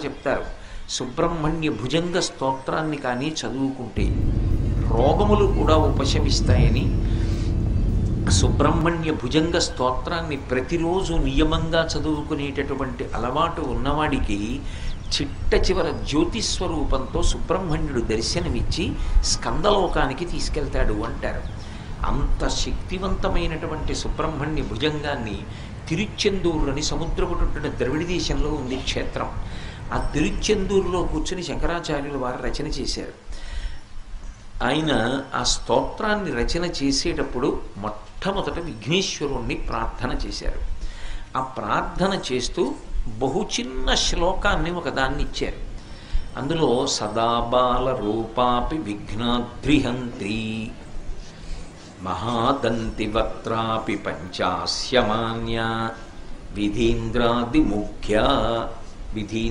చెప్తారు. సుబ్రహ్మణ్య భుజంగ స్తోత్రాన్ని కానీ చదువుకుంటే రోగములు కూడా ఉపశమిస్తాయని, సుబ్రహ్మణ్య భుజంగ స్తోత్రాన్ని ప్రతిరోజు నియమంగా చదువుకునేటటువంటి అలవాటు ఉన్నవాడికి చిట్ట చివర జ్యోతిస్వరూపంతో సుబ్రహ్మణ్యుడు దర్శనమిచ్చి స్కందలోకానికి తీసుకెళ్తాడు అంటారు. అంత శక్తివంతమైనటువంటి సుబ్రహ్మణ్య భుజంగాన్ని తిరుచెందూరు అని సముద్రపుటున్న ద్రవిడ దేశంలో ఉంది క్షేత్రం. ఆ తిరుచెందూరులో కూర్చుని శంకరాచార్యులు వారు రచన చేశారు. ఆయన ఆ స్తోత్రాన్ని రచన చేసేటప్పుడు మొట్టమొదట విఘ్నేశ్వరుణ్ణి ప్రార్థన చేశారు. ఆ ప్రార్థన చేస్తూ బహు చిన్న శ్లోకాన్ని ఒకదాన్ని ఇచ్చారు. అందులో సదాబాల రూపాపి విఘ్నాద్రిహంత్రి మహాదంతి వక్త్రాపి పంచాస్యమాన్య విధీంద్రాది ముఖ్య విధి